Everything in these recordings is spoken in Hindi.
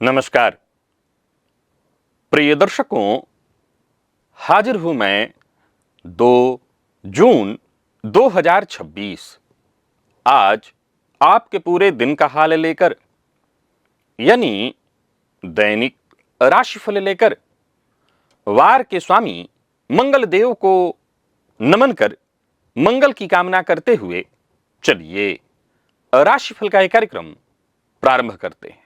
नमस्कार प्रिय दर्शकों, हाजिर हूं मैं 2 जून 2026 आज आपके पूरे दिन का हाल लेकर, यानी दैनिक राशिफल लेकर वार के स्वामी मंगल देव को नमन कर मंगल की कामना करते हुए चलिए राशिफल का एक कार्यक्रम प्रारंभ करते हैं।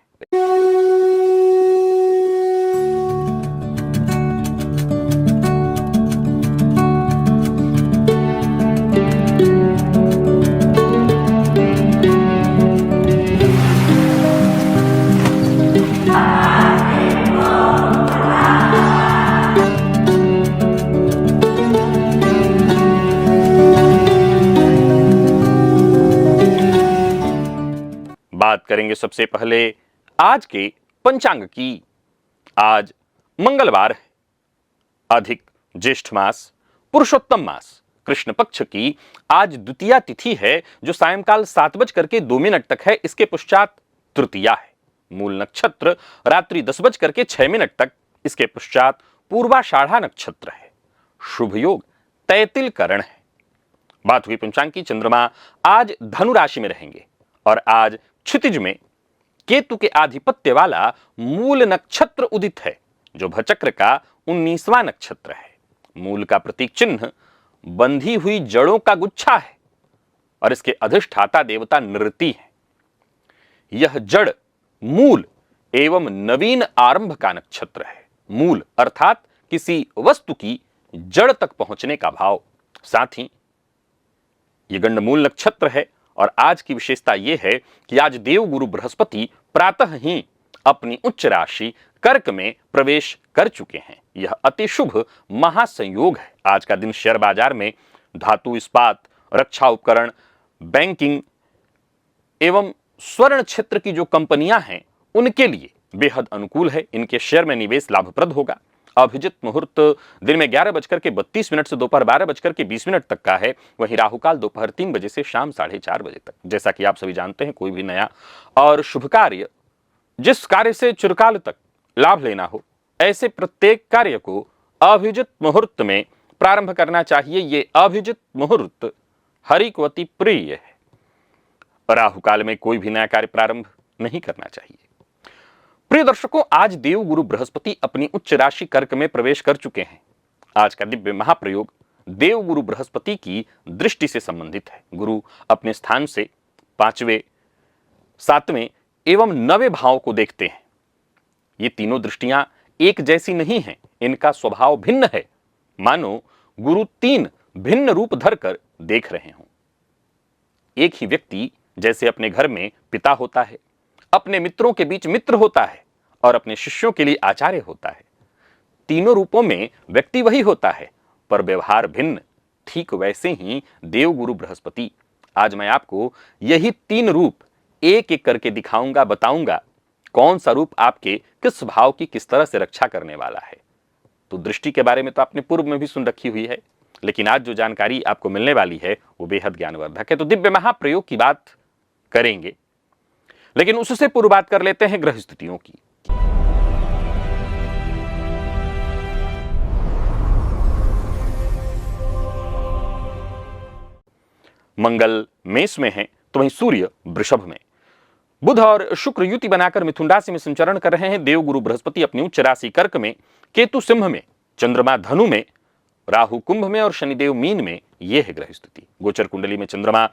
बात करेंगे सबसे पहले आज के पंचांग की। आज मंगलवार है, अधिक ज्येष्ठ मास, पुरुषोत्तम मास, कृष्ण पक्ष की आज द्वितीया तिथि है जो सायंकाल 7:02 तक है। इसके पश्चात तृतीया है। मूल नक्षत्र रात्रि 10:06 तक, इसके पश्चात पूर्वाषाढ़ा नक्षत्र है। शुभ योग तैतिल करण है। बात हुई पंचांग की। चंद्रमा आज धनु राशि में रहेंगे और आज क्षितिज में केतु के आधिपत्य वाला मूल नक्षत्र उदित है जो भचक्र का 19वां नक्षत्र है। मूल का प्रतीक चिन्ह बंधी हुई जड़ों का गुच्छा है और इसके अधिष्ठाता देवता नृति है। यह जड़ मूल एवं नवीन आरंभ का नक्षत्र है। मूल अर्थात किसी वस्तु की जड़ तक पहुंचने का भाव। साथ ही यह गंडमूल नक्षत्र है और आज की विशेषता यह है कि आज देवगुरु बृहस्पति प्रातः ही अपनी उच्च राशि कर्क में प्रवेश कर चुके हैं। यह अति शुभ महासंयोग है। आज का दिन शेयर बाजार में धातु, इस्पात, रक्षा उपकरण, बैंकिंग एवं स्वर्ण क्षेत्र की जो कंपनियां हैं उनके लिए बेहद अनुकूल है। इनके शेयर में निवेश लाभप्रद होगा। अभिजित मुहूर्त दिन में 11:32 से दोपहर 12:20 तक का है। वहीं राहुकाल दोपहर 3 बजे से शाम 4:30 बजे तक। जैसा कि आप सभी जानते हैं, कोई भी नया और शुभ कार्य, जिस कार्य से चिरकाल तक लाभ लेना हो, ऐसे प्रत्येक कार्य को अभिजित मुहूर्त में प्रारंभ करना चाहिए। ये अभिजित मुहूर्त हरि को अति प्रिय है। राहुकाल में कोई भी नया कार्य प्रारंभ नहीं करना चाहिए। प्रिय दर्शकों, आज देवगुरु बृहस्पति अपनी उच्च राशि कर्क में प्रवेश कर चुके हैं। आज का दिव्य महाप्रयोग देवगुरु बृहस्पति की दृष्टि से संबंधित है। गुरु अपने स्थान से 5वें, 7वें एवं 9वें भाव को देखते हैं। ये तीनों दृष्टियां एक जैसी नहीं हैं, इनका स्वभाव भिन्न है। मानो गुरु 3 भिन्न रूप धरकर देख रहे हों। एक ही व्यक्ति जैसे अपने घर में पिता होता है, अपने मित्रों के बीच मित्र होता है और अपने शिष्यों के लिए आचार्य होता है। तीनों रूपों में व्यक्ति वही होता है, पर व्यवहार भिन्न। ठीक वैसे ही देवगुरु बृहस्पति, आज मैं आपको यही 3 रूप एक एक करके दिखाऊंगा, बताऊंगा कौन सा रूप आपके किस भाव की किस तरह से रक्षा करने वाला है। तो दृष्टि के बारे में तो आपने पूर्व में भी सुन रखी हुई है, लेकिन आज जो जानकारी आपको मिलने वाली है वो बेहद ज्ञानवर्धक है। तो दिव्य महाप्रयोग की बात करेंगे, लेकिन उससे पूर्व बात कर लेते हैं ग्रह स्थितियों की। मंगल मेष में है तो वहीं सूर्य वृषभ में। बुध और शुक्र युति बनाकर मिथुन राशि में संचरण कर रहे हैं। देवगुरु बृहस्पति अपनी उच्च राशि कर्क में, केतु सिंह में, चंद्रमा धनु में, राहु कुंभ में और शनिदेव मीन में। यह है ग्रह स्थिति। गोचर कुंडली में चंद्रमा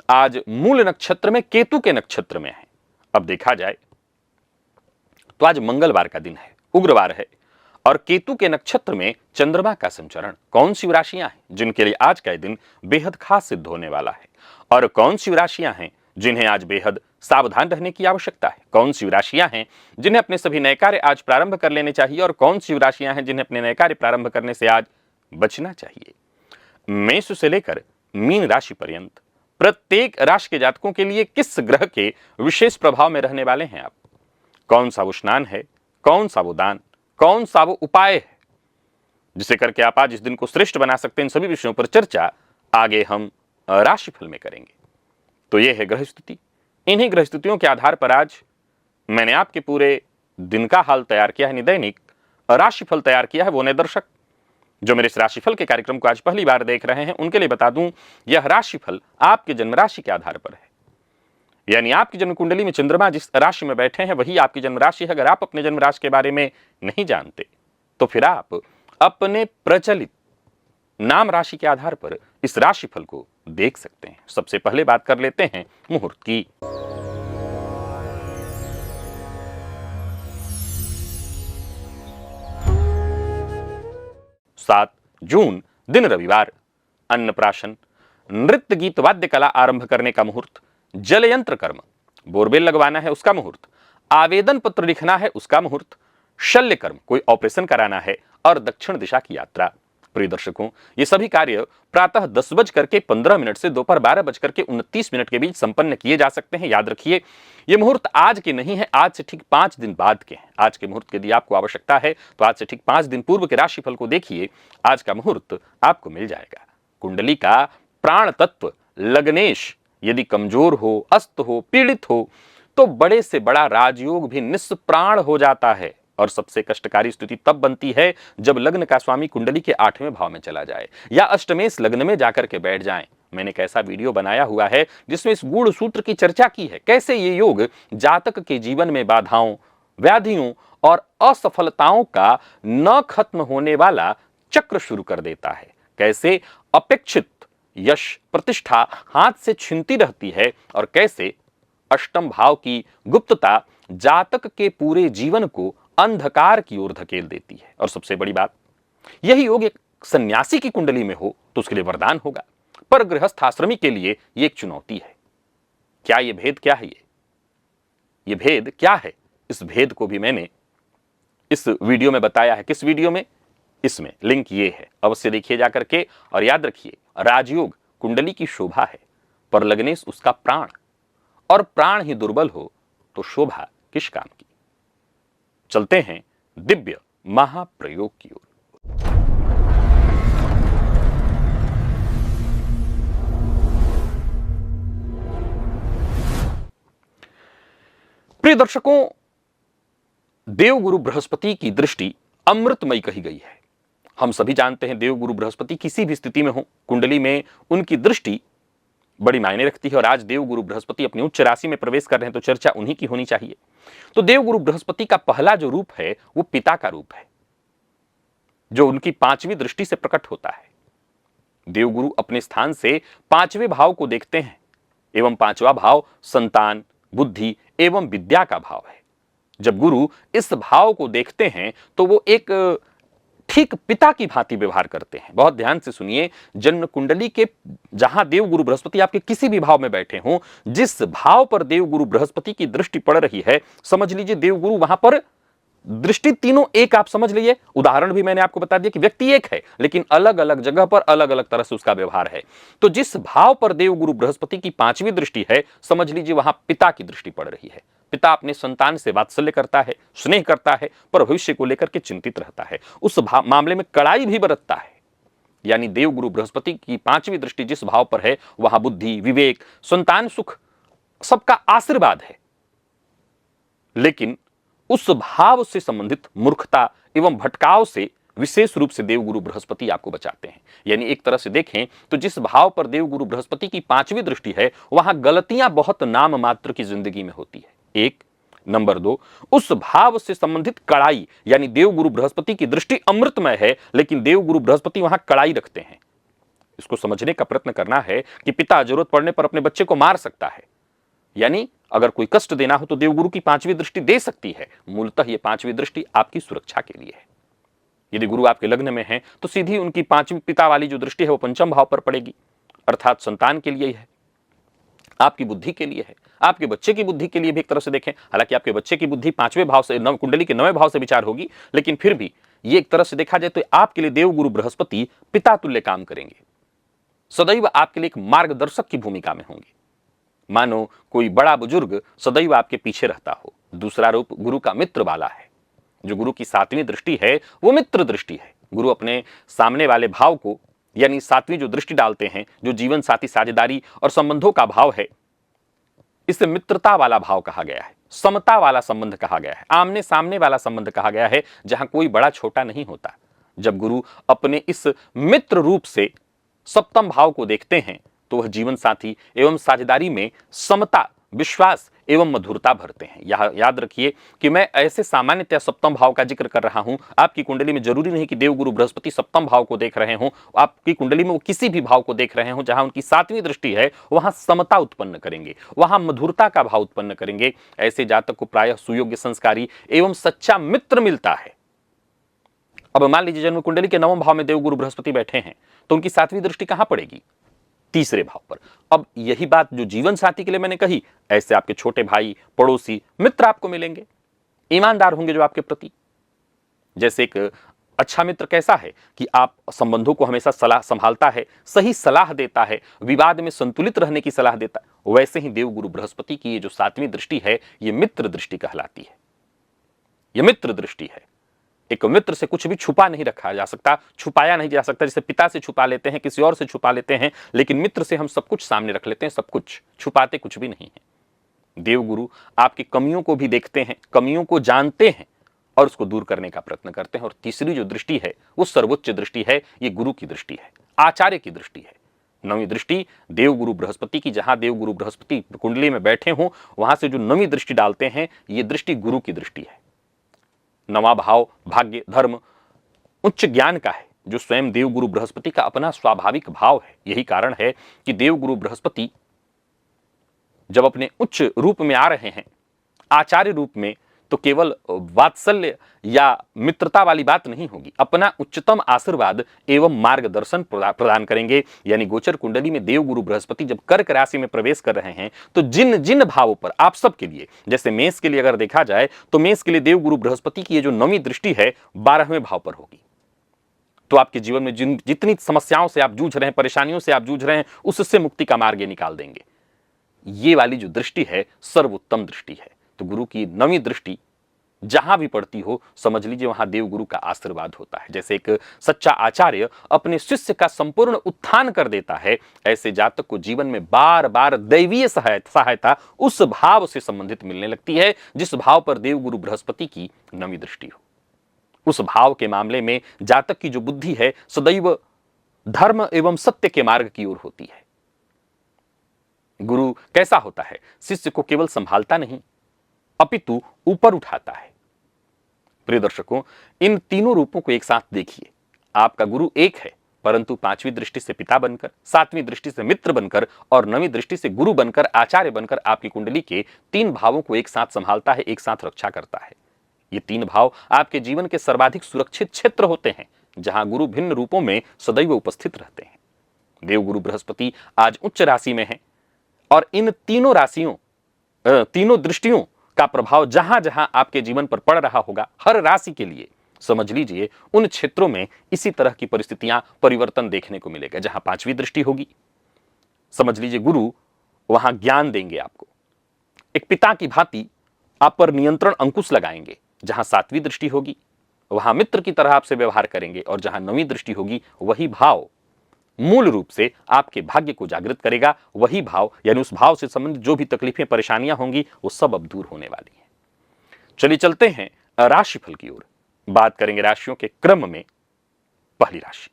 आज मूल नक्षत्र में केतु के नक्षत्र में है। अब देखा जाए तो आज मंगलवार का दिन है, उग्रवार है और केतु के नक्षत्र में चंद्रमा का संचरण। कौन सी राशियां हैं जिनके लिए आज का दिन बेहद खास सिद्ध होने वाला है और कौन सी राशियां हैं जिन्हें आज बेहद सावधान रहने की आवश्यकता है। कौन सी राशियां हैं जिन्हें अपने सभी नए कार्य आज प्रारंभ कर लेने चाहिए और कौन सी राशियां हैं जिन्हें अपने नए कार्य प्रारंभ करने से आज बचना चाहिए। मेष से लेकर मीन राशि पर्यंत प्रत्येक राशि के जातकों के लिए किस ग्रह के विशेष प्रभाव में रहने वाले हैं आप, कौन सा वो स्नान है, कौन सा वो दान, कौन सा वो उपाय है जिसे करके आप आज इस दिन को श्रेष्ठ बना सकते हैं। इन सभी विषयों पर चर्चा आगे हम राशिफल में करेंगे। तो यह है ग्रह स्थिति। इन्हीं ग्रह स्थितियों के आधार पर आज मैंने आपके पूरे दिन का हाल तैयार किया है यानी दैनिक, राशिफल तैयार किया है वो नए दर्शक जो मेरे इस राशिफल के कार्यक्रम को आज पहली बार देख रहे हैं, उनके लिए बता दूं यह राशिफल आपके जन्म राशि के आधार पर है। यानी आपकी जन्म कुंडली में चंद्रमा जिस राशि में बैठे हैं वही आपकी जन्म राशि है। अगर आप अपने जन्म राशि के बारे में नहीं जानते तो फिर आप अपने प्रचलित नाम राशि के आधार पर इस राशिफल को देख सकते हैं। सबसे पहले बात कर लेते हैं मुहूर्त की। 7 जून दिन रविवार, अन्नप्राशन, नृत्य गीत वाद्य कला आरंभ करने का मुहूर्त, जलयंत्र कर्म, बोरवेल लगवाना है उसका मुहूर्त, आवेदन पत्र लिखना है उसका मुहूर्त, शल्य कर्म कोई ऑपरेशन कराना है और दक्षिण दिशा की यात्रा। प्रिय दर्शकों, ये सभी कार्य प्रातः 10:15 से दोपहर 12:29 के बीच संपन्न किए जा सकते हैं। याद रखिए ये मुहूर्त आज के नहीं है, आज से ठीक 5 दिन बाद के हैं। आज के मुहूर्त की यदि आपको आवश्यकता है तो आज से ठीक 5 दिन पूर्व के राशिफल को देखिए, आज का मुहूर्त आपको मिल जाएगा। कुंडली का प्राण तत्व लग्नेश यदि कमजोर हो, अस्त हो, पीड़ित हो तो बड़े से बड़ा राजयोग भी निष्प्राण हो जाता है। और सबसे कष्टकारी स्थिति तब बनती है जब लग्न का स्वामी कुंडली के 8वें भाव में चला जाए या अष्टमेश लग्न में जाकर के बैठ जाए। मैंने एक ऐसा वीडियो बनाया हुआ है जिसमें इस गूढ़ सूत्र की चर्चा की है, कैसे ये योग जातक के जीवन में बाधाओं, व्याधियों और असफलताओं का न खत्म होने वाला चक्र शुरू कर देता है, कैसे अपेक्षित यश प्रतिष्ठा हाथ से छिनती रहती है और कैसे अष्टम भाव की गुप्तता जातक के पूरे जीवन को अंधकार की ओर धकेल देती है। और सबसे बड़ी बात, यही योग एक सन्यासी की कुंडली में हो तो उसके लिए वरदान होगा, पर गृहस्थ आश्रमी के लिए यह एक चुनौती है। क्या यह भेद क्या है? ये भेद क्या है? इस भेद को भी मैंने इस वीडियो में बताया है। किस वीडियो में? इसमें लिंक ये है, अवश्य देखिए जाकर के। और याद रखिए, राजयोग कुंडली की शोभा है पर लग्नेश उसका प्राण, और प्राण ही दुर्बल हो तो शोभा किस काम की। चलते हैं दिव्य महाप्रयोग की ओर। प्रिय दर्शकों, देवगुरु बृहस्पति की दृष्टि अमृतमयी कही गई है। हम सभी जानते हैं देवगुरु बृहस्पति किसी भी स्थिति में हो, कुंडली में उनकी दृष्टि बड़ी मायने रखती है। और आज देवगुरु बृहस्पति अपनी उच्च राशि में प्रवेश कर रहे हैं तो चर्चा उन्हीं की होनी चाहिए। तो देवगुरु बृहस्पति का पहला जो रूप है वो पिता का रूप है, जो उनकी 5वीं दृष्टि से प्रकट होता है। देवगुरु अपने स्थान से 5वें भाव को देखते हैं एवं 5वां भाव संतान, बुद्धि एवं विद्या का भाव है। जब गुरु इस भाव को देखते हैं तो वो एक ठीक पिता की भांति व्यवहार करते हैं। बहुत ध्यान से सुनिए, जन्म कुंडली के जहां देवगुरु बृहस्पति आपके किसी भी भाव में बैठे हों, जिस भाव पर देवगुरु बृहस्पति की दृष्टि पड़ रही है, समझ लीजिए देवगुरु वहां पर दृष्टि तीनों एक, आप समझ लीजिए। उदाहरण भी मैंने आपको बता दिया कि व्यक्ति एक है लेकिन अलग अलग जगह पर अलग अलग तरह से उसका व्यवहार है। तो जिस भाव पर देवगुरु बृहस्पति की 5वीं दृष्टि है, समझ लीजिए वहां पिता की दृष्टि पड़ रही है। पिता अपने संतान से वात्सल्य करता है, स्नेह करता है, पर भविष्य को लेकर के चिंतित रहता है, उस मामले में कड़ाई भी बरतता है। यानी देवगुरु बृहस्पति की 5वीं दृष्टि जिस भाव पर है वहां बुद्धि, विवेक, संतान सुख सबका आशीर्वाद है, लेकिन उस भाव से संबंधित मूर्खता एवं भटकाव से विशेष रूप से देवगुरु बृहस्पति आपको बचाते हैं। यानी एक तरह से देखें तो जिस भाव पर देवगुरु बृहस्पति की 5वीं दृष्टि है वहां गलतियां बहुत नाम मात्र की जिंदगी में होती है, एक। नंबर 2, उस भाव से संबंधित कड़ाई, यानी देवगुरु बृहस्पति की दृष्टि अमृतमय है लेकिन देवगुरु बृहस्पति वहां कड़ाई रखते हैं। इसको समझने का प्रयत्न करना है कि पिता जरूरत पड़ने पर अपने बच्चे को मार सकता है, यानी अगर कोई कष्ट देना हो तो देवगुरु की 5वीं दृष्टि दे सकती है। मूलतः ये 5वीं दृष्टि आपकी सुरक्षा के लिए है। यदि गुरु आपके लग्न में है तो सीधी उनकी 5वीं पिता वाली जो दृष्टि है वो 5म भाव पर पड़ेगी, अर्थात संतान के लिए है, आपकी बुद्धि के लिए है, आपके बच्चे की बुद्धि के लिए भी एक तरह से देखें। हालांकि आपके बच्चे की बुद्धि 5वें भाव से, कुंडली के 9वें भाव से विचार होगी, लेकिन फिर भी ये एक तरह से देखा जाए तो आपके लिए देवगुरु बृहस्पति पिता तुल्य काम करेंगे, सदैव आपके लिए एक मार्गदर्शक की भूमिका में होंगे। मानो कोई बड़ा बुजुर्ग सदैव आपके पीछे रहता हो। दूसरा रूप गुरु का मित्र वाला है। जो गुरु की 7वीं दृष्टि है वो मित्र दृष्टि है। गुरु अपने सामने वाले भाव को, यानी 7वीं जो दृष्टि डालते हैं, जो जीवन साथी, साझेदारी और संबंधों का भाव है, इसे मित्रता वाला भाव कहा गया है। समता वाला संबंध कहा गया है, आमने सामने वाला संबंध कहा गया है, जहां कोई बड़ा छोटा नहीं होता। जब गुरु अपने इस मित्र रूप से सप्तम भाव को देखते हैं तो वह जीवन साथी एवं साझेदारी में समता, विश्वास एवं मधुरता भरते हैं। यह याद रखिए कि मैं ऐसे सामान्यतः सप्तम भाव का जिक्र कर रहा हूं। आपकी कुंडली में जरूरी नहीं कि देवगुरु बृहस्पति सप्तम भाव को देख रहे हों, आपकी कुंडली में वो किसी भी भाव को देख रहे हों, जहां उनकी सातवीं दृष्टि है वहां समता उत्पन्न करेंगे, वहां मधुरता का भाव उत्पन्न करेंगे। ऐसे जातक को प्रायः सुयोग्य, संस्कारी एवं सच्चा मित्र मिलता है। अब मान लीजिए जन्म कुंडली के नवम भाव में देवगुरु बृहस्पति बैठे हैं, तो उनकी सातवीं दृष्टि कहां पड़ेगी? तीसरे भाव पर। अब यही बात जो जीवन साथी के लिए मैंने कही, ऐसे आपके छोटे भाई, पड़ोसी, मित्र आपको मिलेंगे, ईमानदार होंगे जो आपके प्रति। जैसे एक अच्छा मित्र कैसा है कि आप संबंधों को हमेशा सलाह संभालता है, सही सलाह देता है, विवाद में संतुलित रहने की सलाह देता है, वैसे ही देवगुरु बृहस्पति की ये जो सातवीं दृष्टि है, ये मित्र दृष्टि कहलाती है। ये मित्र दृष्टि है। एक मित्र से कुछ भी छुपा नहीं रखा जा सकता, छुपाया नहीं जा सकता। जैसे पिता से छुपा लेते हैं, किसी और से छुपा लेते हैं, लेकिन मित्र से हम सब कुछ सामने रख लेते हैं, सब कुछ छुपाते कुछ भी नहीं है। देवगुरु आपकी कमियों को भी देखते हैं, कमियों को जानते हैं और उसको दूर करने का प्रयत्न करते हैं। और तीसरी जो दृष्टि है वो सर्वोच्च दृष्टि है, ये गुरु की दृष्टि है, आचार्य की दृष्टि है। नवीं दृष्टि देवगुरु बृहस्पति की, जहां देवगुरु बृहस्पति कुंडली में बैठे हों, वहां से जो नवीं दृष्टि डालते हैं, ये दृष्टि गुरु की दृष्टि है। नवा भाव भाग्य, धर्म, उच्च ज्ञान का है, जो स्वयं देवगुरु बृहस्पति का अपना स्वाभाविक भाव है। यही कारण है कि देवगुरु बृहस्पति जब अपने उच्च रूप में आ रहे हैं, आचार्य रूप में, तो केवल वात्सल्य या मित्रता वाली बात नहीं होगी, अपना उच्चतम आशीर्वाद एवं मार्गदर्शन प्रदान करेंगे। यानी गोचर कुंडली में देवगुरु बृहस्पति जब कर्क राशि में प्रवेश कर रहे हैं, तो जिन जिन भावों पर आप सबके लिए, जैसे मेष के लिए अगर देखा जाए तो मेष के लिए देवगुरु बृहस्पति की ये जो नवीं दृष्टि है 12वें भाव पर होगी। तो आपके जीवन में जितनी समस्याओं से आप जूझ रहे हैं, परेशानियों से आप जूझ रहे हैं, उससे मुक्ति का मार्ग निकाल देंगे। ये वाली जो दृष्टि है सर्वोत्तम दृष्टि है। तो गुरु की नवीं दृष्टि जहां भी पड़ती हो, समझ लीजिए वहां देवगुरु का आशीर्वाद होता है। जैसे एक सच्चा आचार्य अपने शिष्य का संपूर्ण उत्थान कर देता है, ऐसे जातक को जीवन में बार बार दैवीय सहायता उस भाव से संबंधित मिलने लगती है जिस भाव पर देवगुरु बृहस्पति की नवीं दृष्टि हो। उस भाव के मामले में जातक की जो बुद्धि है सदैव धर्म एवं सत्य के मार्ग की ओर होती है। गुरु कैसा होता है? शिष्य को केवल संभालता नहीं अपितु ऊपर उठाता है। प्रिय दर्शकों, इन तीनों रूपों को एक साथ देखिए। आपका गुरु एक है, परंतु पांचवी दृष्टि से पिता बनकर, सातवीं दृष्टि से मित्र बनकर और नवीं दृष्टि से गुरु बनकर, आचार्य बनकर आपकी कुंडली के तीन भावों को एक साथ संभालता है, एक साथ रक्षा करता है। ये तीन भाव आपके जीवन के सर्वाधिक सुरक्षित क्षेत्र होते हैं, जहां गुरु भिन्न रूपों में सदैव उपस्थित रहते हैं। देवगुरु बृहस्पति आज उच्च राशि में है और इन तीनों दृष्टियों का प्रभाव जहां जहां आपके जीवन पर पड़ रहा होगा, हर राशि के लिए समझ लीजिए उन क्षेत्रों में इसी तरह की परिस्थितियां, परिवर्तन देखने को मिलेगा। जहां पांचवी दृष्टि होगी, समझ लीजिए गुरु वहां ज्ञान देंगे आपको, एक पिता की भांति आप पर नियंत्रण अंकुश लगाएंगे। जहां सातवीं दृष्टि होगी वहां मित्र की तरह आपसे व्यवहार करेंगे और जहां नवीं दृष्टि होगी वही भाव मूल रूप से आपके भाग्य को जागृत करेगा। वही भाव यानी उस भाव से संबंधित जो भी तकलीफें, परेशानियां होंगी, वो सब अब दूर होने वाली हैं। चलिए चलते हैं राशिफल की ओर। बात करेंगे राशियों के क्रम में। पहली राशि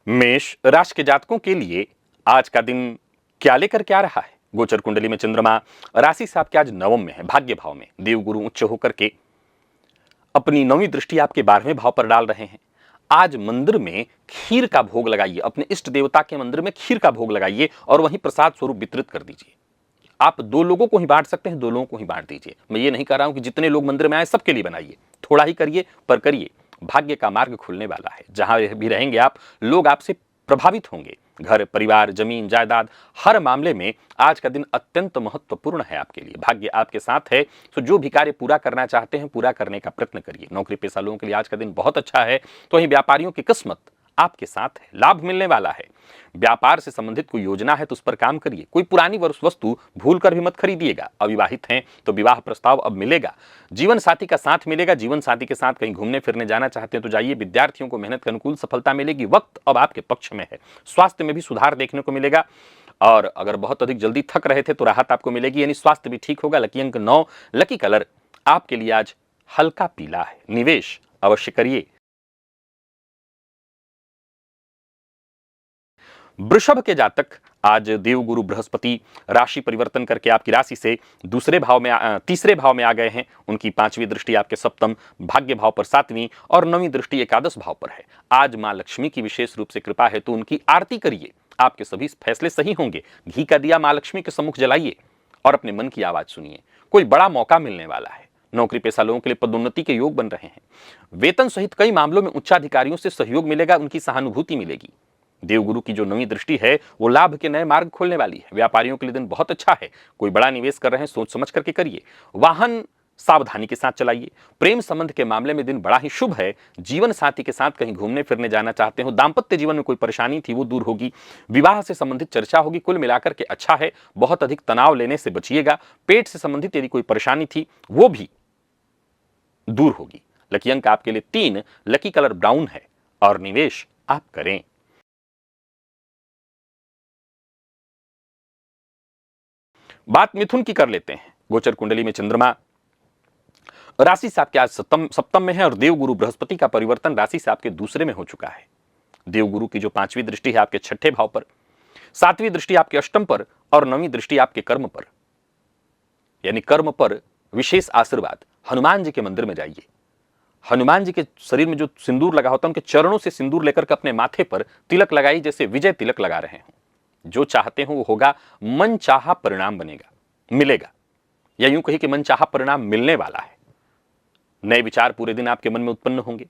मेष राशि के जातकों के लिए आज का दिन क्या लेकर के आ रहा है? गोचर कुंडली में चंद्रमा राशि से आपके आज नवम में है, भाग्य भाव में। देवगुरु उच्च होकर के अपनी नवीं दृष्टि आपके 12वें भाव पर डाल रहे हैं। आज मंदिर में खीर का भोग लगाइए, अपने इष्ट देवता के मंदिर में खीर का भोग लगाइए और वहीं प्रसाद स्वरूप वितरित कर दीजिए। आप 2 लोगों को ही बांट सकते हैं, 2 लोगों को ही बांट दीजिए। मैं ये नहीं कह रहा हूं कि जितने लोग मंदिर में आए सबके लिए बनाइए, थोड़ा ही करिए पर करिए। भाग्य का मार्ग खुलने वाला है। जहां भी रहेंगे आप, लोग आपसे प्रभावित होंगे। घर, परिवार, जमीन, जायदाद, हर मामले में आज का दिन अत्यंत महत्वपूर्ण है आपके लिए। भाग्य आपके साथ है, तो जो भी कार्य पूरा करना चाहते हैं पूरा करने का प्रयत्न करिए। नौकरी पेशा लोगों के लिए आज का दिन बहुत अच्छा है। तो वहीं व्यापारियों की किस्मत आपके साथ है, लाभ मिलने वाला है। व्यापार से संबंधित कोई योजना है तो उस पर काम करिए। कोई पुरानी वस्तु भूल कर भी मत खरीदिएगा। अविवाहित हैं तो विवाह प्रस्ताव अब मिलेगा। जीवन साथी का साथ मिलेगा। जीवन साथी के साथ कहीं घूमने फिरने जाना चाहते हैं तो जाइए। विद्यार्थियों को मेहनत के अनुकूल सफलता मिलेगी। वक्त अब आपके पक्ष में है। स्वास्थ्य में भी सुधार देखने को मिलेगा और अगर बहुत अधिक जल्दी थक रहे थे तो राहत आपको मिलेगी, यानी स्वास्थ्य भी ठीक होगा। लकी अंक 9, लकी कलर आपके लिए आज हल्का पीला है। निवेश अवश्य करिए। वृषभ के जातक, आज देवगुरु बृहस्पति राशि परिवर्तन करके आपकी राशि से तीसरे भाव में आ गए हैं। उनकी 5वीं दृष्टि आपके सप्तम भाग्य भाव पर 7वीं और 9वीं दृष्टि एकादश भाव पर है। आज मां लक्ष्मी की विशेष रूप से कृपा है तो उनकी आरती करिए। आपके सभी फैसले सही होंगे। घी का दिया मां लक्ष्मी के सम्मुख जलाइए और अपने मन की आवाज सुनिए। कोई बड़ा मौका मिलने वाला है। नौकरी पेशा लोगों के लिए पदोन्नति के योग बन रहे हैं। वेतन सहित कई मामलों में उच्चाधिकारियों से सहयोग मिलेगा। उनकी सहानुभूति मिलेगी। देवगुरु की जो 9वीं दृष्टि है वो लाभ के नए मार्ग खोलने वाली है। व्यापारियों के लिए दिन बहुत अच्छा है। कोई बड़ा निवेश कर रहे हैं सोच समझ करके करिए। वाहन सावधानी के साथ चलाइए। प्रेम संबंध के मामले में दिन बड़ा ही शुभ है। जीवन साथी के साथ कहीं घूमने फिरने जाना चाहते हो। दाम्पत्य जीवन में कोई परेशानी थी वो दूर होगी। विवाह से संबंधित चर्चा होगी। कुल मिलाकर के अच्छा है। बहुत अधिक तनाव लेने से बचिएगा। पेट से संबंधित यदि कोई परेशानी थी वो भी दूर होगी। लकी अंक आपके लिए 3, लकी कलर ब्राउन है और निवेश आप करें। बात मिथुन की कर लेते हैं। गोचर कुंडली में चंद्रमा राशि से आपके आज सप्तम में है और देवगुरु बृहस्पति का परिवर्तन राशि से आपके दूसरे में हो चुका है। देवगुरु की जो 5वीं दृष्टि है आपके 6ठे भाव पर, 7वीं दृष्टि आपके अष्टम पर और 9वीं दृष्टि आपके कर्म पर, यानी कर्म पर विशेष आशीर्वाद। हनुमान जी के मंदिर में जाइए। हनुमान जी के शरीर में जो सिंदूर लगा होता है उनके चरणों से सिंदूर लेकर के अपने माथे पर तिलक लगाइए, जैसे विजय तिलक लगा रहे हो। जो चाहते हो वो होगा। मन चाहा परिणाम बनेगा, मिलेगा, या यूं कही कि मन चाहा परिणाम मिलने वाला है। नए विचार पूरे दिन आपके मन में उत्पन्न होंगे।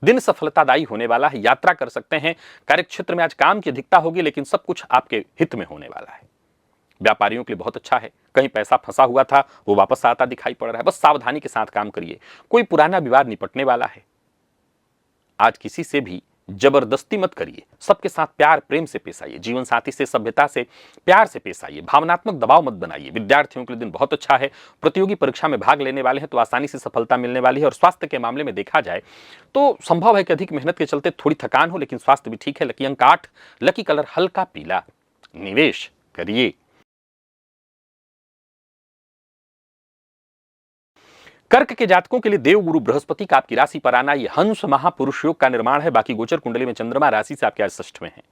दिन सफलतादायी होने वाला है। यात्रा कर सकते हैं। कार्यक्षेत्र में आज काम की अधिकता होगी लेकिन सब कुछ आपके हित में होने वाला है। व्यापारियों के लिए बहुत अच्छा है। कहीं पैसा फंसा हुआ था वो वापस आता दिखाई पड़ रहा है। बस सावधानी के साथ काम करिए। कोई पुराना विवाद निपटने वाला है। आज किसी से भी जबरदस्ती मत करिए। सबके साथ प्यार प्रेम से पेश आइए। जीवन साथी से सभ्यता से प्यार से पेश आइए। भावनात्मक दबाव मत बनाइए। विद्यार्थियों के लिए दिन बहुत अच्छा है। प्रतियोगी परीक्षा में भाग लेने वाले हैं तो आसानी से सफलता मिलने वाली है। और स्वास्थ्य के मामले में देखा जाए तो संभव है कि अधिक मेहनत के चलते थोड़ी थकान हो लेकिन स्वास्थ्य भी ठीक है। लकी अंक 8, लकी कलर हल्का पीला। निवेश करिए। कर्क के जातकों के लिए देवगुरु बृहस्पति का आपकी राशि पर आना ये हंस महापुरुष योग का निर्माण है। बाकी गोचर कुंडली में चंद्रमा राशि से आपके आज 6ठ में है,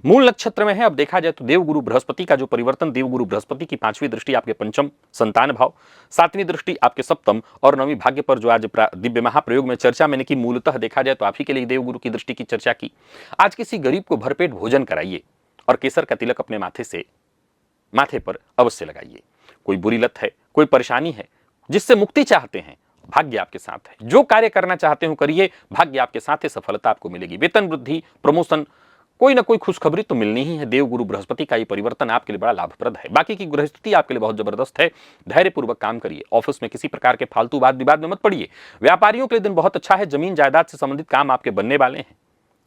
मूल नक्षत्र में है। अब देखा जाए तो देवगुरु बृहस्पति का जो परिवर्तन, देवगुरु बृहस्पति की 5वीं दृष्टि आपके पंचम संतान भाव, 7वीं दृष्टि आपके सप्तम और 9वीं भाग्य पर जो आज दिव्य महाप्रयोग में चर्चा मैंने की, मूलतः देखा जाए तो आप ही के लिए देवगुरु की दृष्टि की चर्चा की। आज किसी गरीब को भरपेट भोजन कराइए और केसर का तिलक अपने माथे पर अवश्य लगाइए। कोई बुरी लत है, कोई परेशानी है जिससे मुक्ति चाहते हैं, भाग्य आपके साथ है। जो कार्य करना चाहते हो करिए, भाग्य आपके साथ है, सफलता आपको मिलेगी। वेतन वृद्धि, प्रमोशन, कोई ना कोई खुशखबरी तो मिलनी ही है। देवगुरु बृहस्पति का ये परिवर्तन आपके लिए बड़ा लाभप्रद है। बाकी की गृहस्थिति आपके लिए बहुत जबरदस्त है। धैर्यपूर्वक काम करिए। ऑफिस में किसी प्रकार के फालतू वाद विवाद में मत पड़िए। व्यापारियों के लिए दिन बहुत अच्छा है। जमीन जायदाद से संबंधित काम आपके बनने वाले हैं।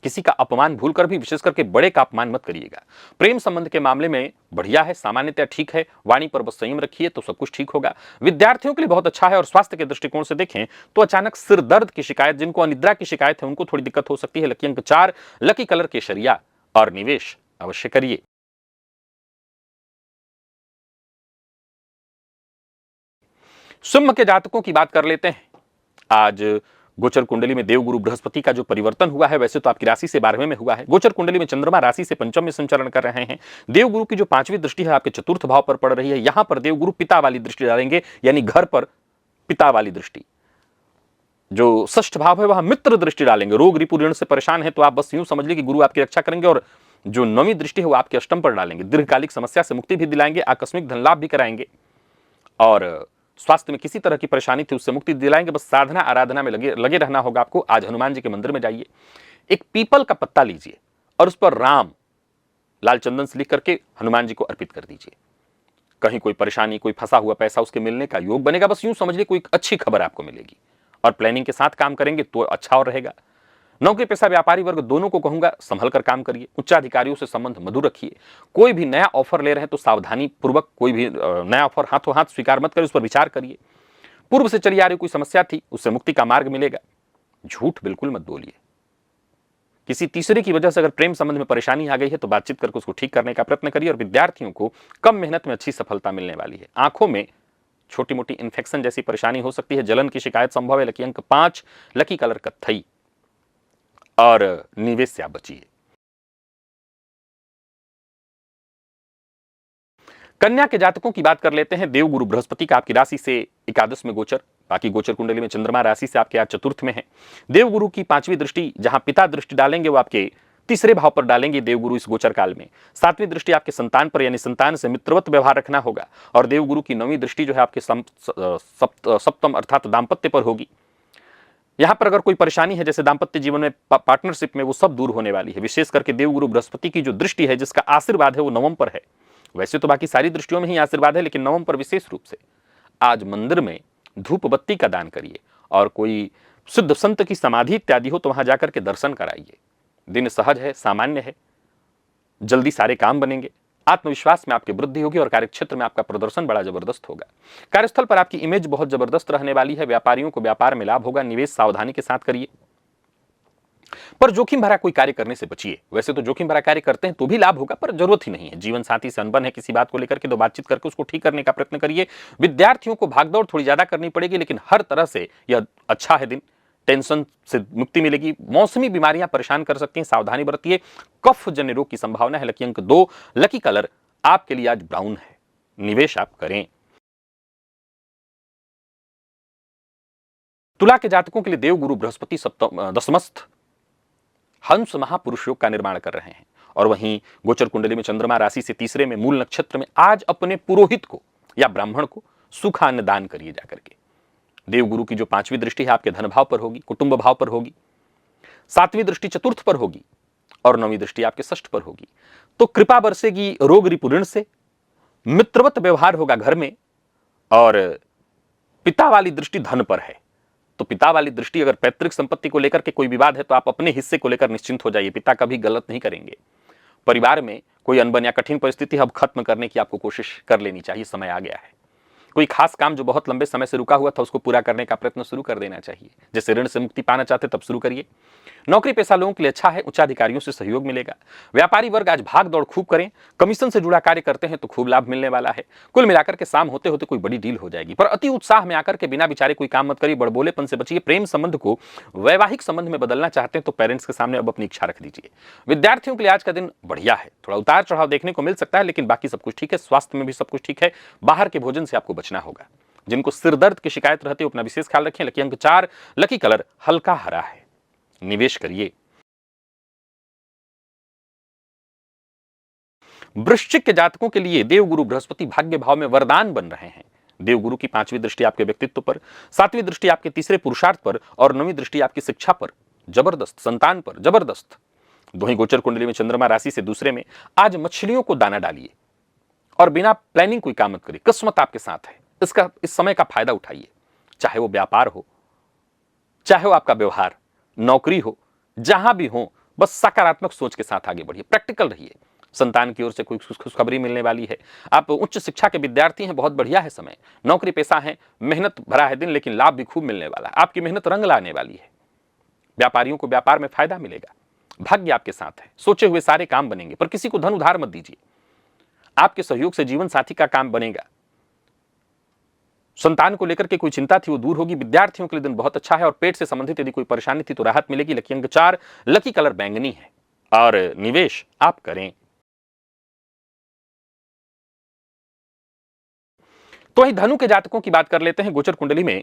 किसी का अपमान भूल कर भी, विशेष करके बड़े का अपमान मत करिएगा। प्रेम संबंध के मामले में बढ़िया है, सामान्यतः ठीक है। वाणी पर बस संयम रखिए तो सब कुछ ठीक होगा। विद्यार्थियों के लिए बहुत अच्छा है। और स्वास्थ्य के दृष्टिकोण से देखें तो अचानक सिर दर्द की शिकायत, जिनको अनिद्रा की शिकायत है, उनको थोड़ी दिक्कत हो सकती है। लकी अंक 4, लकी कलर केसरिया और निवेश अवश्य करिए। सिंह के जातकों की बात कर लेते हैं। आज गोचर कुंडली में देवगुरु बृहस्पति का जो परिवर्तन हुआ है, वैसे तो आपकी राशि से 12वें में हुआ है। गोचर कुंडली में चंद्रमा राशि से पंचम में संचरण कर रहे हैं। देवगुरु की जो 5वीं दृष्टि है आपके 4th भाव पर पड़ रही है। यहां पर देवगुरु पिता वाली दृष्टि डालेंगे, यानी घर पर पिता वाली दृष्टि। जो 6ठ भाव है वह मित्र दृष्टि डालेंगे। रोग रिपु ऋण से परेशान है तो आप बस यूं समझ लीजिए कि गुरु आपकी रक्षा करेंगे। और जो 9वीं दृष्टि है वो आपके अष्टम पर डालेंगे। दीर्घकालिक समस्या से मुक्ति भी दिलाएंगे, आकस्मिक धन लाभ भी कराएंगे और स्वास्थ्य में किसी तरह की परेशानी थी उससे मुक्ति दिलाएंगे। बस साधना आराधना में लगे रहना होगा आपको। आज हनुमान जी के मंदिर में जाइए, एक पीपल का पत्ता लीजिए और उस पर राम लाल चंदन से लिख करके हनुमान जी को अर्पित कर दीजिए। कहीं कोई परेशानी, कोई फंसा हुआ पैसा, उसके मिलने का योग बनेगा। बस यूं समझ लीजिए कोई अच्छी खबर आपको मिलेगी। और प्लानिंग के साथ काम करेंगे तो अच्छा और रहेगा। नौकरी पेशा व्यापारी वर्ग दोनों को कहूंगा संभल कर काम करिए, उच्चाधिकारियों से संबंध मधुर रखिए। कोई भी नया ऑफर ले रहे हैं तो सावधानी पूर्वक कोई भी नया ऑफर हाथों हाथ स्वीकार मत करिए, उस पर विचार करिए। पूर्व से चली आ रही कोई समस्या थी, उससे मुक्ति का मार्ग मिलेगा। झूठ बिल्कुल मत बोलिए। किसी तीसरे की वजह से अगर प्रेम संबंध में परेशानी आ गई है तो बातचीत करके उसको ठीक करने का प्रयत्न करिए। और विद्यार्थियों को कम मेहनत में अच्छी सफलता मिलने वाली है। आंखों में छोटी मोटी इन्फेक्शन जैसी परेशानी हो सकती है, जलन की शिकायत संभव है। लकी अंक 5, लकी कलर कत्थई, और निवेश से आप बचिए। कन्या के जातकों की बात कर लेते हैं। देवगुरु बृहस्पति का आपकी राशि से एकादश में गोचर, बाकी गोचर कुंडली में चंद्रमा राशि से आपके आज चतुर्थ में है। देवगुरु की 5वीं दृष्टि, जहां पिता दृष्टि डालेंगे वो आपके तीसरे भाव पर डालेंगे देवगुरु इस गोचर काल में। 7वीं दृष्टि आपके संतान पर, यानी संतान से मित्रवत व्यवहार रखना होगा। और देवगुरु की 9वीं दृष्टि जो है आपके सप्तम अर्थात दाम्पत्य पर होगी। यहां पर अगर कोई परेशानी है जैसे दाम्पत्य जीवन में, पार्टनरशिप में, वो सब दूर होने वाली है। विशेष करके देवगुरु बृहस्पति की जो दृष्टि है, जिसका आशीर्वाद है वो नवम पर है। वैसे तो बाकी सारी दृष्टियों में ही आशीर्वाद है, लेकिन नवम पर विशेष रूप से। आज मंदिर में धूप बत्ती का दान करिए, और कोई सिद्ध संत की समाधि इत्यादि हो तो वहां जाकर के दर्शन कराइए। दिन सहज है, सामान्य है, जल्दी सारे काम बनेंगे। आत्मविश्वास में आपकी वृद्धि होगी और कार्यक्षेत्र में आपका प्रदर्शन बड़ा जबरदस्त होगा। कार्यस्थल पर आपकी इमेज बहुत जबरदस्त रहने वाली है। व्यापारियों को व्यापार में लाभ होगा। निवेश सावधानी के साथ करिए, पर जोखिम भरा कोई कार्य करने से बचिए। वैसे तो जोखिम भरा कार्य करते हैं तो भी लाभ होगा, पर जरूरत ही नहीं है। जीवन साथी से अनबन है किसी बात को लेकर के, तो बातचीत करके उसको ठीक करने का प्रयत्न करिए। विद्यार्थियों को भागदौड़ थोड़ी ज्यादा करनी पड़ेगी, लेकिन हर तरह से यह अच्छा है दिन। टेंशन से मुक्ति मिलेगी। मौसमी बीमारियां परेशान कर सकती हैं, सावधानी बरतिए। कफ जन्य रोग की संभावना है। लकी अंक 2, लकी कलर आपके लिए आज ब्राउन है। निवेश आप करें। तुला के जातकों के लिए देवगुरु बृहस्पति दशमस्थ हंस महापुरुष योग का निर्माण कर रहे हैं। और वहीं गोचर कुंडली में चंद्रमा राशि से तीसरे में मूल नक्षत्र में आज अपने पुरोहित को या ब्राह्मण को सुखान्न दान करिए जाकर के। देवगुरु की जो 5वीं दृष्टि है आपके धन भाव पर होगी, कुटुंब भाव पर होगी। 7वीं दृष्टि चतुर्थ पर होगी, और 9वीं दृष्टि आपके षष्ठ पर होगी। तो कृपा बरसेगी रोग रिपु ऋण से, मित्रवत व्यवहार होगा घर में, और पिता वाली दृष्टि धन पर है। तो पिता वाली दृष्टि, अगर पैतृक संपत्ति को लेकर के कोई विवाद है तो आप अपने हिस्से को लेकर निश्चिंत हो जाइए। पिता कभी गलत नहीं करेंगे। परिवार में कोई अनबन या कठिन परिस्थिति अब खत्म करने की आपको कोशिश कर लेनी चाहिए, समय आ गया है। कोई खास काम जो बहुत लंबे समय से रुका हुआ था उसको पूरा करने का प्रयत्न शुरू कर देना चाहिए। जैसे ऋण से मुक्ति पाना चाहते तब शुरू करिए। नौकरी पेशा लोगों के लिए अच्छा है, उच्चाधिकारियों से सहयोग मिलेगा। व्यापारी वर्ग आज भाग दौड़ खूब करें। कमीशन से जुड़ा कार्य करते हैं तो खूब लाभ मिलने वाला है। कुल मिलाकर के शाम होते होते कोई बड़ी डील हो जाएगी। पर अति उत्साह में आकर के बिना विचारे कोई काम मत करिए। बड़बोलेपन से बचिए। प्रेम संबंध को वैवाहिक संबंध में बदलना चाहते हैं तो पेरेंट्स के सामने अब अपनी इच्छा रख दीजिए। विद्यार्थियों के लिए आज का दिन बढ़िया है। थोड़ा उतार चढ़ाव देखने को मिल सकता है, लेकिन बाकी सब कुछ ठीक है। स्वास्थ्य में भी सब कुछ ठीक है। बाहर के भोजन से आपको बचना होगा। जिनको सिर दर्द की शिकायत रहती है अपना विशेष ख्याल रखें। लकी अंक 4, लकी कलर हल्का हरा है। निवेश करिए। वृश्चिक के जातकों के लिए देवगुरु बृहस्पति भाग्य भाव में वरदान बन रहे हैं। देवगुरु की 5वीं दृष्टि आपके व्यक्तित्व पर, 7वीं दृष्टि आपके तीसरे पुरुषार्थ पर, और 9वीं दृष्टि आपकी शिक्षा पर जबरदस्त, संतान पर जबरदस्त। वहीं गोचर कुंडली में चंद्रमा राशि से दूसरे में। आज मछलियों को दाना डालिए और बिना प्लानिंग कोई काम मत करिए। किस्मत आपके साथ है। इस समय का फायदा उठाइए। चाहे वो व्यापार हो, चाहे वो आपका व्यवहार, नौकरी हो, जहां भी हो, बस सकारात्मक सोच के साथ आगे बढ़िए। प्रैक्टिकल रहिए। संतान की ओर से कोई खुशखबरी मिलने वाली है। आप उच्च शिक्षा के विद्यार्थी हैं, बहुत बढ़िया है समय। नौकरी पेशा है, मेहनत भरा है दिन, लेकिन लाभ भी खूब मिलने वाला है। आपकी मेहनत रंग लाने वाली है। व्यापारियों को व्यापार में फायदा मिलेगा। भाग्य आपके साथ है। सोचे हुए सारे काम बनेंगे। पर किसी को धन उधार मत दीजिए। आपके सहयोग से जीवन साथी का काम बनेगा। संतान को लेकर के कोई चिंता थी वो दूर होगी। विद्यार्थियों के लिए दिन बहुत अच्छा है। और पेट से संबंधित यदि कोई परेशानी थी तो राहत मिलेगी। लकी अंक 4, लकी कलर बैंगनी है। और निवेश आप करें। तो वही धनु के जातकों की बात कर लेते हैं। गोचर कुंडली में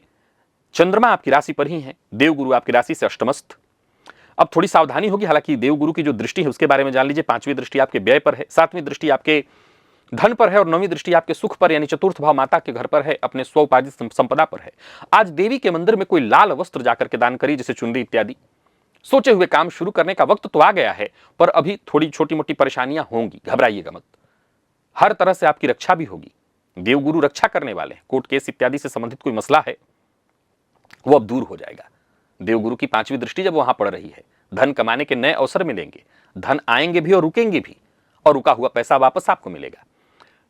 चंद्रमा आपकी राशि पर ही है। देवगुरु आपकी राशि से अष्टमस्थ। अब थोड़ी सावधानी होगी। हालांकि देवगुरु की जो दृष्टि है उसके बारे में जान लीजिए। 5वीं दृष्टि आपके व्यय पर है, 7वीं दृष्टि आपके धन पर है, और 9वीं दृष्टि आपके सुख पर यानी चतुर्थ भाव माता के घर पर है, अपने स्व उपार्जित संपदा पर है। आज देवी के मंदिर में कोई लाल वस्त्र जाकर के दान करिए, जैसे चुनरी इत्यादि। सोचे हुए काम शुरू करने का वक्त तो आ गया है, पर अभी थोड़ी छोटी मोटी परेशानियां होंगी, घबराइएगा मत। हर तरह से आपकी रक्षा भी होगी। देवगुरु रक्षा करने वाले हैं। कोर्ट केस इत्यादि से संबंधित कोई मसला है वो अब दूर हो जाएगा। देवगुरु की 5वीं दृष्टि जब वहां पड़ रही है, धन कमाने के नए अवसर मिलेंगे, धन आएंगे भी और रुकेंगे भी, और रुका हुआ पैसा वापस आपको मिलेगा।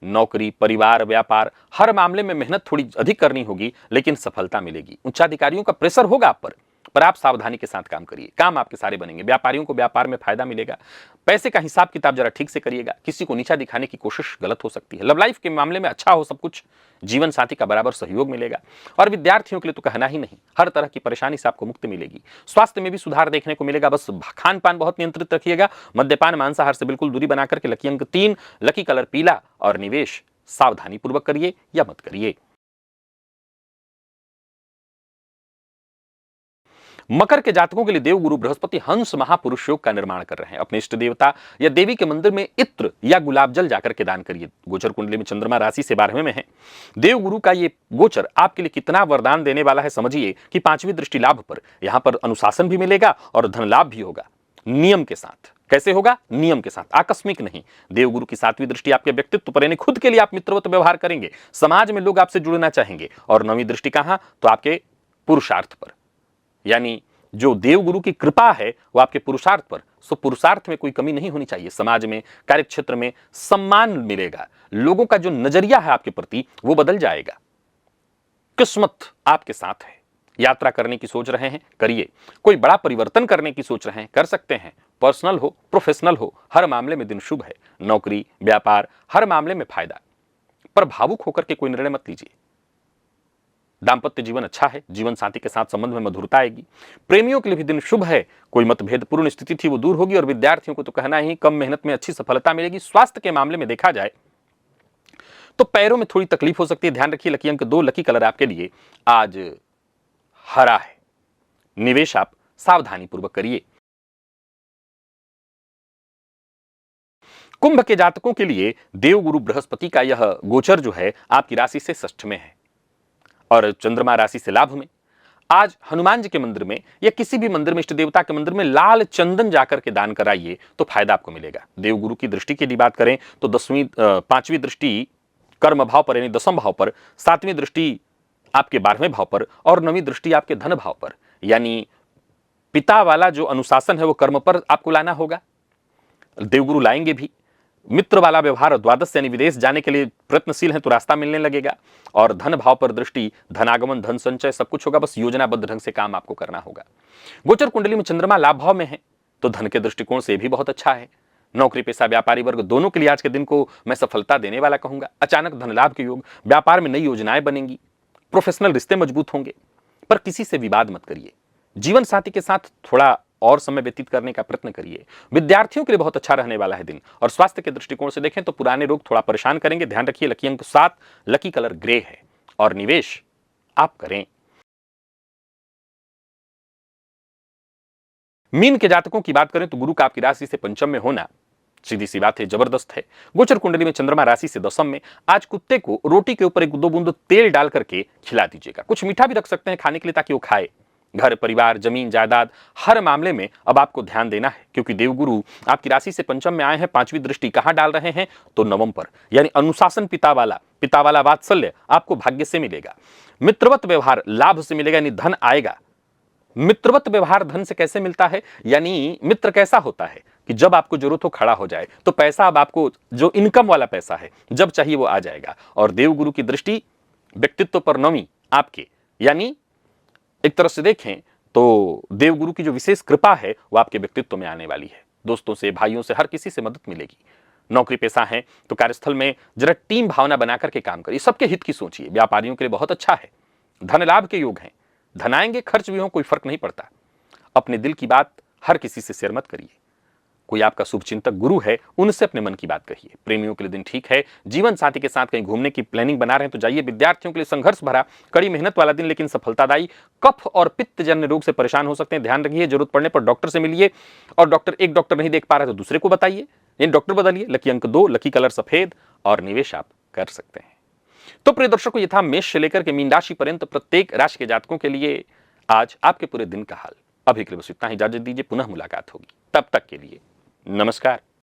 नौकरी, परिवार, व्यापार, हर मामले में मेहनत थोड़ी अधिक करनी होगी, लेकिन सफलता मिलेगी। उच्चाधिकारियों का प्रेशर होगा आप पर आप सावधानी के साथ काम करिए, काम आपके सारे बनेंगे। व्यापारियों को व्यापार में फायदा मिलेगा। पैसे का हिसाब किताब जरा ठीक से करिएगा, किसी को नीचा दिखाने की कोशिश गलत हो सकती है। लव लाइफ के मामले में अच्छा हो सब कुछ, जीवन साथी का बराबर सहयोग मिलेगा। और विद्यार्थियों के लिए तो कहना ही नहीं, हर तरह की परेशानी से आपको मुक्ति मिलेगी। स्वास्थ्य में भी सुधार देखने को मिलेगा। बस खान पान बहुत नियंत्रित रखिएगा, मद्यपान, मांसाहार से बिल्कुल दूरी बना करके। लकी अंक 3, लकी कलर पीला, और निवेश सावधानी पूर्वक करिए या मत करिए। मकर के जातकों के लिए देवगुरु बृहस्पति हंस महापुरुष योग का निर्माण कर रहे हैं। अपने इष्ट देवता या देवी के मंदिर में इत्र या गुलाब जल जाकर के दान करिए। गोचर कुंडली में चंद्रमा राशि से 12वें में है। देवगुरु का ये गोचर आपके लिए कितना वरदान देने वाला है समझिए कि 5वीं दृष्टि लाभ पर, यहां पर अनुशासन भी मिलेगा और धन लाभ भी होगा, नियम के साथ। कैसे होगा? नियम के साथ, आकस्मिक नहीं। देवगुरु की 7वीं दृष्टि आपके व्यक्तित्व पर, यानी खुद के लिए आप मित्रवत व्यवहार करेंगे, समाज में लोग आपसे जुड़ना चाहेंगे। और 9वीं दृष्टि कहां? तो आपके पुरुषार्थ पर, यानी जो देवगुरु की कृपा है वो आपके पुरुषार्थ पर। सो पुरुषार्थ में कोई कमी नहीं होनी चाहिए। समाज में, कार्यक्षेत्र में सम्मान मिलेगा। लोगों का जो नजरिया है आपके प्रति वो बदल जाएगा। किस्मत आपके साथ है। यात्रा करने की सोच रहे हैं, करिए। कोई बड़ा परिवर्तन करने की सोच रहे हैं, कर सकते हैं। पर्सनल हो, प्रोफेशनल हो, हर मामले में दिन शुभ है। नौकरी, व्यापार, हर मामले में फायदा। पर भावुक होकर के कोई निर्णय मत लीजिए। दाम्पत्य जीवन अच्छा है, जीवन साथी के साथ संबंध में मधुरता आएगी। प्रेमियों के लिए भी दिन शुभ है। कोई मतभेदपूर्ण स्थिति थी वो दूर होगी। और विद्यार्थियों को तो कहना ही, कम मेहनत में अच्छी सफलता मिलेगी। स्वास्थ्य के मामले में देखा जाए तो पैरों में थोड़ी तकलीफ हो सकती है, ध्यान रखिए। लकी अंक 2, लकी कलर आपके लिए आज हरा है। निवेश आप सावधानी पूर्वक करिए। कुंभ के जातकों के लिए देवगुरु बृहस्पति का यह गोचर जो है आपकी राशि से 6ठ में है और चंद्रमा राशि से लाभ में। आज हनुमान जी के मंदिर में या किसी भी मंदिर में, इष्ट देवता के मंदिर में लाल चंदन जाकर के दान कराइए तो फायदा आपको मिलेगा। देवगुरु की दृष्टि की बात करें तो 5वीं दृष्टि कर्म भाव पर, यानी 10वें भाव पर, 7वीं दृष्टि आपके 12वें भाव पर, और 9वीं दृष्टि आपके धन भाव पर। यानी पिता वाला जो अनुशासन है वो कर्म पर आपको लाना होगा। देवगुरु लाएंगे भी। मित्र वाला व्यवहार, द्वादश यानी विदेश जाने के लिए प्रयत्नशील है तो रास्ता मिलने लगेगा। और धन भाव पर दृष्टि, धनागमन, धन संचय सब कुछ होगा। बस योजनाबद्ध ढंग से काम आपको करना होगा। गोचर कुंडली में चंद्रमा लाभ भाव में है तो धन के दृष्टिकोण से भी बहुत अच्छा है। नौकरी पेशा, व्यापारी वर्ग दोनों के लिए आज के दिन को मैं सफलता देने वाला कहूंगा। अचानक धन लाभ के योग, व्यापार में नई योजनाएं बनेंगी, प्रोफेशनल रिश्ते मजबूत होंगे। पर किसी से विवाद मत करिए। जीवन साथी के साथ थोड़ा और समय व्यतीत करने का प्रयत्न करिए। विद्यार्थियों के लिए बहुत अच्छा रहने वाला है दिन। और स्वास्थ्य के दृष्टिकोण से देखें तो पुराने रोग थोड़ा परेशान करेंगे, ध्यान रखिए। लकी अंक 7, लकी कलर ग्रे है। और निवेश आप करें। मीन के जातकों की बात करें तो गुरु का आपकी राशि से 5म में होना सीधी सी बात है, जबरदस्त है। गोचर कुंडली में चंद्रमा राशि से 10म में। आज कुत्ते को रोटी के ऊपर 1-2 बूंद तेल डाल करके खिला दीजिएगा। कुछ मीठा भी रख सकते हैं खाने के लिए ताकि वो खाए। घर परिवार, जमीन जायदाद, हर मामले में अब आपको ध्यान देना है, क्योंकि देवगुरु आपकी राशि से 5म में आए हैं। 5वीं दृष्टि कहां डाल रहे हैं? तो 9म पर, यानी अनुशासन, पिता वाला वात्सल्य आपको भाग्य से मिलेगा। मित्रवत व्यवहार लाभ से मिलेगा, यानी धन आएगा। मित्रवत व्यवहार धन से कैसे मिलता है? यानी मित्र कैसा होता है कि जब आपको जरूरत हो खड़ा हो जाए। तो पैसा अब आपको, जो इनकम वाला पैसा है, जब चाहिए वो आ जाएगा। और देवगुरु की दृष्टि व्यक्तित्व पर 9वीं आपके, यानी एक तरह से देखें तो देवगुरु की जो विशेष कृपा है वो आपके व्यक्तित्व में आने वाली है। दोस्तों से, भाइयों से, हर किसी से मदद मिलेगी। नौकरी पेशा है तो कार्यस्थल में जरा टीम भावना बना करके काम करिए, सबके हित की सोचिए। व्यापारियों के लिए बहुत अच्छा है। धन लाभ के योग हैं, धन आएंगे, खर्च भी हो, कोई फर्क नहीं पड़ता। अपने दिल की बात हर किसी से शेयर मत करिए। कोई आपका शुभचिंतक गुरु है, उनसे अपने मन की बात कहिए। प्रेमियों के लिए दिन ठीक है। जीवन साथी के साथ कहीं घूमने की प्लानिंग बना रहे हैं तो जाइए। विद्यार्थियों के लिए संघर्ष भरा, कड़ी मेहनत वाला दिन, लेकिन सफलतादायी। कफ और पित्त जन्य रोग से परेशान हो सकते हैं, ध्यान रखिए। जरूरत पड़ने पर डॉक्टर से मिलिए। और एक डॉक्टर नहीं देख पा रहा है तो दूसरे को बताइए, इन डॉक्टर बदलिए। लकी अंक 2, लकी कलर सफेद। और निवेश आप कर सकते हैं। तो प्रिय दर्शकों, ये था मेष से लेकर के मीन राशि पर्यंत प्रत्येक राशि के जातकों के लिए आज आपके पूरे दिन का हाल। अभी के लिए बस इतना ही, इजाजत दीजिए। पुनः मुलाकात होगी, तब तक के लिए नमस्कार।